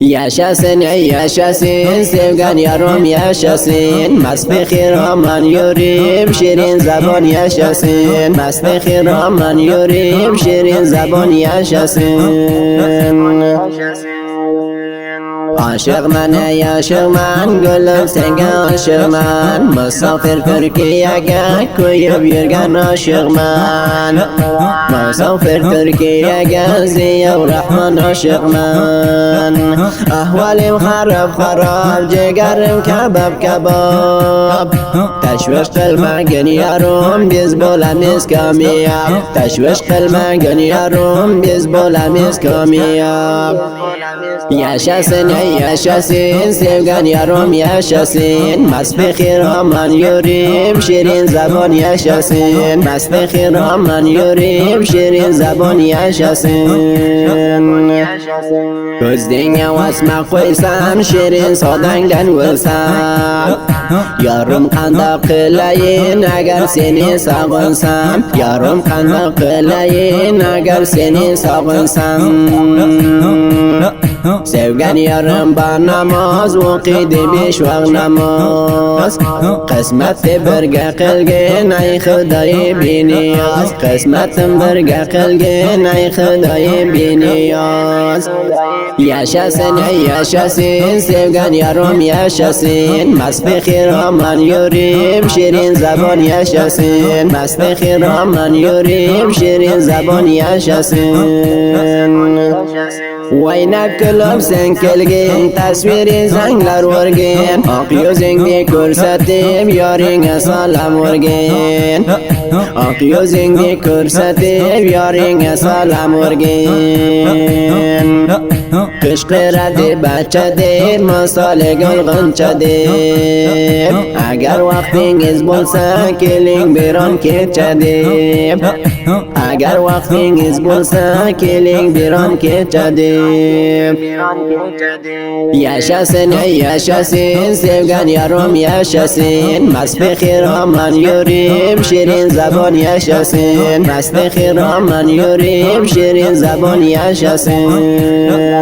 Yaşasın ey yaşasın sevgen yarım yaşasın. Mast aman yüreğim şirin zaban yaşasın. Mast aman yüreğim şirin zaban yaşasın. Aşık man ey aşık man gülüm senge aşık man. Misafir Türkiye'ye koyup yürgen aşık man. Misafir Türkiye'ye Ziyav Rahman aşık man. Ahvalim harap harap ciğerim kebap kebap. Teşviş kılmagın yarım biz bulamiz kamiyab. Teşviş kılmagın yarım biz bulamiz kamiyab. Yaşasın ey yaşasın sevgen yarım yaşasın. Mast aman yüreğim şirin zaban yaşasın. Mast aman yüreğim şirin zaban yaşasın. Gözden vasma koysam şirin sodandan vursam. Yarım kanda kılayın agar seni sağınsam. Yarım kanda kılayın agar seni sağınsam. Sevgen yarım bana namaz Vakidi beş vaq namaz. Qismeti birga qilgin ay Xudoy beniyaz. Qismetim birga qilgin ay Xudoy beniyaz. Yaşasın ey yaşasın sevgen yarım yaşasın. Mast aman yüreğim şirin zaban yaşasın. Mast aman yüreğim şirin zaban yaşasın. Wayna kulub sen kelgin tasviri zanglar vurgin. Ak yüzingni ko'rsatib yoringa salom vurgin. Ak yüzingni ko'rsatib yoringa salom vurgin. Qishqiradi bacha deb misoli gulg'uncha deb. Agar vaqtingiz bo'lsa keling biron kecha deb. Agar vaqtingiz bo'lsa keling biron kecha deb. Yaşasın ey yaşasın sevgen yarım yaşasın. Mast aman yüreğim şirin zaban yaşasın. Mast aman yüreğim şirin zaban yaşasın.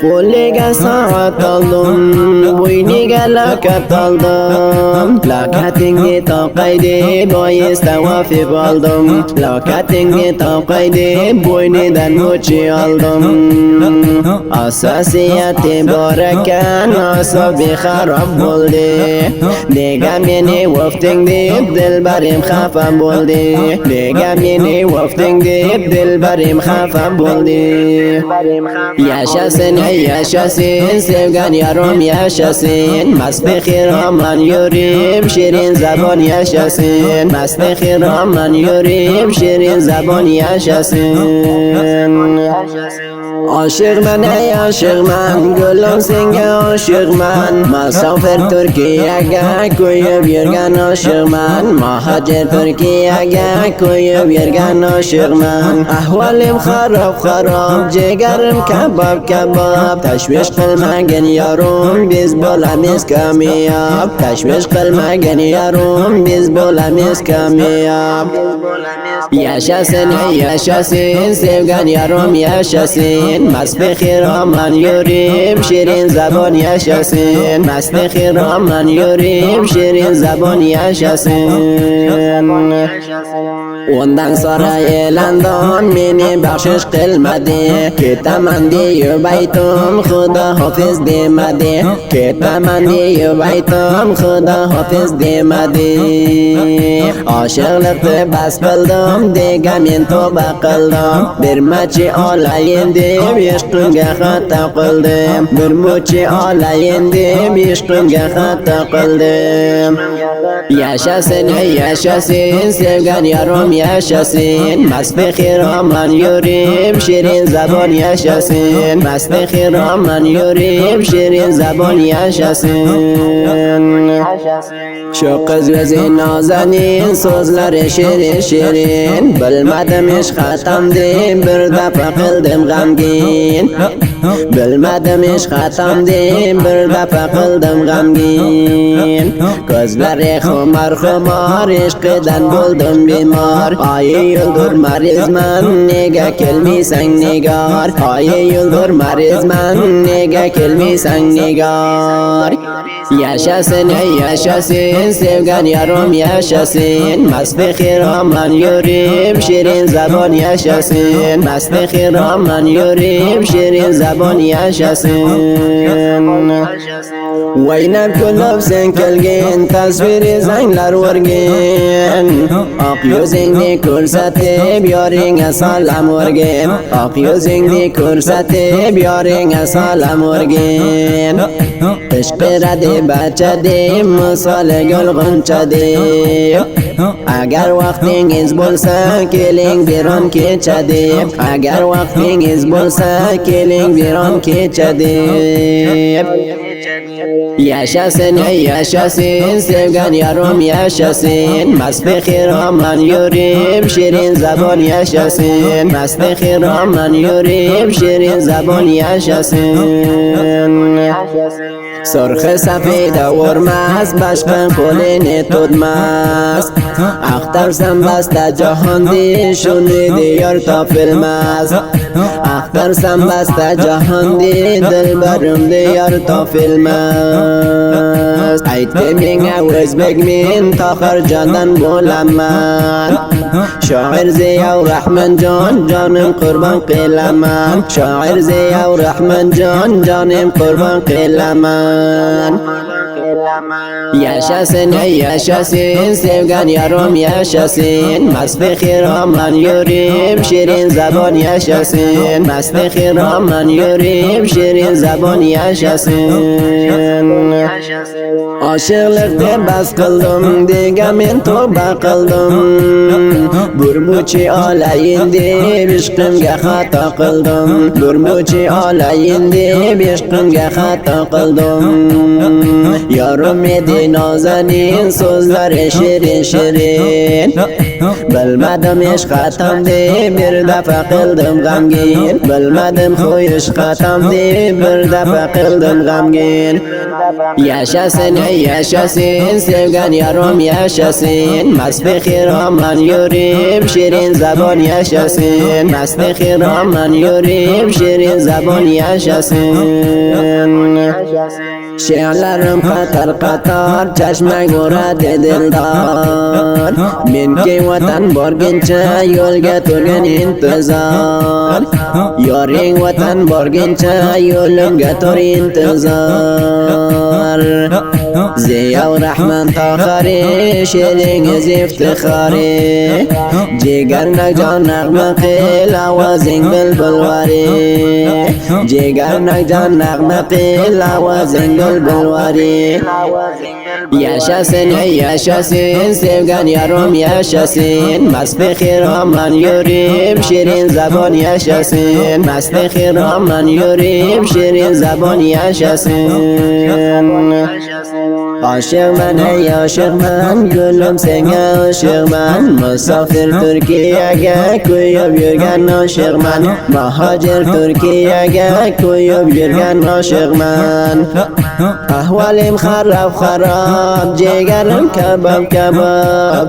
Qo'liga saat oldim, bo'yniga lakat oldim. Lakatingni toqay deb oyisda vafib oldim. Lakatingni toqay deb bo'ynidan o'chi oldim. Asosiyati bor ekan, asobi xarob bo'ldi. Nega meni vafting deb dilbarim xafa bo'ldi. Nega meni vafting deb dilbarim xafa bo'ldi. Yaşasın ey yaşasın sevgen yarım yaşasın. Mast aman yüreğim şirin zaban yaşasın. Mast aman yüreğim şirin zaban yaşasın. Aşık man ey aşık man gülüm senge aşık man. Misafir Türkiye'ye koyup yürgen aşık man. Muhacir Türkiye'ye koyup yürgen aşık man. Ahvalim harap harap ciğerim kebap kebap. Teşviş kılmagın yarım biz bulamiz kamiyab. Teşviş kılmagın yarım biz bulamiz kamiyab. Yaşasın ey yaşasın sevgen yarım yaşasın. Mast aman yüreğim şirin zaban yaşasın. Mast aman yüreğim şirin zaban yaşasın. Ondan sonra elandan meni baxshish qilmadi. Ketaman deyib aytdim Xudo hofiz demadi. Ketaman deyib aytdim Xudo hofiz demadi. Oshiqlikni bas qildim degan men tavba qildim. Bir machi olayin deb ishqimga xato qildim. Bir machi olayin deb ishqimga xato qildim. Yaşasın ey yaşasın sevgen yarım yaşasın. Mast aman yüreğim şirin zaban yaşasın. Mast aman yüreğim şirin zaban yaşasın. Şu kız gözü nazanin sözleri şirin şirin. Bilmedim iş hatamdı bir defa kıldım gamgin. Bilmadim ish xatam deb bir dafa qildim g'amgin. Ko'zlari xumar ishqidan bo'ldim bemor. Oyi yuldur marizman nega kelmaysan nigor. Oyi yuldur marizman nega kelmaysan nigor. Yaşasın ey yaşasın sevgan yarim yaşasın. Masti xiraman yurim şirin zabon yaşasın. Masti xiraman yurim şirin zabon yaşasın. Vaynab kulub sen kelgin tasviri zanglar o'rgin. Oq yuzingni ko'rsatib yoringga salom o'rgin. Oq yuzingni ko'rsatib yoringga salom o'rgin. Ishqira deb bacha deb misoli gulg'uncha deb. Agar vaqtingiz bo'lsa keling biron kecha deb. Agar vaqtingiz bo'lsa keling biron kecha deb. Yaşasın ey yaşasın sevgan yarim yaşasın. Masti xiraman yurim şirin zabon yaşasın. Masti xiraman yurim şirin zabon yaşasın. Surxi safida o'rmas boshqa qo'lini tutmas. Axtarsam basta jahonda shuni diyor topilmas. Axtarsam basta jahonda dilbarim diyor topilmas. Aytdi menga o'zbekmen Tohirjondan bo'laman. Shoir Ziyo Rahmonjon jonim qurbon qilaman. Shoir Ziyo Rahmonjon jonim qurbon qilaman. Yaşasın ey yaşasın sevgan yarim yaşasın. Masti xiraman yurim şirin zabon yaşasın. Masti xiraman yurim şirin zabon yaşasın. Aşıqlikda bas qildim degamen tavba qildim. Burmuchi olayin deb ishqimga xato qildim. Burmuchi olayin deb ishqimga xato qildim. Yarim edi nozanin so'zlari shirin shirin. Bilmadim ish xatam deb bir dafa qildim g'amgin. Bilmadim qo'yish xatam deb bir dafa qildim g'amgin. Yaşasın ey yaşasın sevgan yarim yaşasın. Masti xiraman yurim şirin zabon yaşasın. Masti xiraman yurim şirin zabon yaşasın. She'rlarim qator chashmag uradi dildor. Menga vatan borguncha yo'lga to'lgan intizor. Yoring vatan borguncha yo'limga to'r intizor. Ziyo Rahmon Tohiri she'ringiz iftixori. Jigarnak jon nag'ma qil ovozing bulbulvari. Jigarnak jon nag'ma qil ovozing bulbulvari. Yaşasın ey yaşasın sevgan yarim yaşasın. Masti xiraman yurim şirin zabon yaşasın. Masti xiraman yurim şirin zabon yaşasın. Aşıqman ey aşıqman gülüm senga aşıqman. Musafir Turkiyaga ko'yib yurgan aşıqman. Muhojir Turkiyaga ko'yib yurgan aşıqman. Ahvolim xarob xarob jigarim kabob kabob.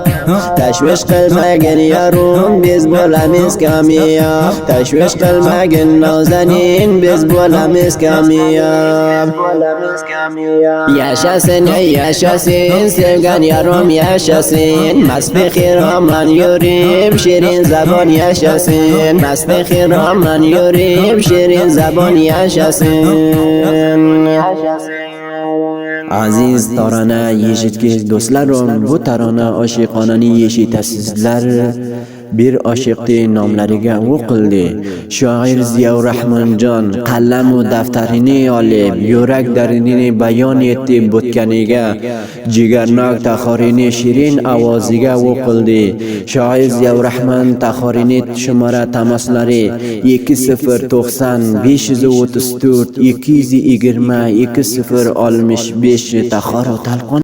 Tashvish qilmagin yarim biz bo'lamiz kamyob. Tashvish qilmagin nozanin biz bo'lamiz kamyob. Yaşasın ey yaşasın sevgan yarim yaşasın. Masti xiraman yurim şirin zabon yaşasın. Masti xiraman yurim şirin zabon yaşasın. Aziz tarona eshitgich do'stlarim, bu tarona oshiqonani eshitasizlar. Bir oshiqning nomlariga o'qildi. Shoir Ziyo Rahmonjon qalam va daftarini olib, yurak dardini bayon etib o'tganiga Jigarnak Tohirining shirin ovoziga o'qildi. Shoir Ziyo Rahmon Tohirining shumara tamaslari 2090 534 220 2065 Tahorat talqon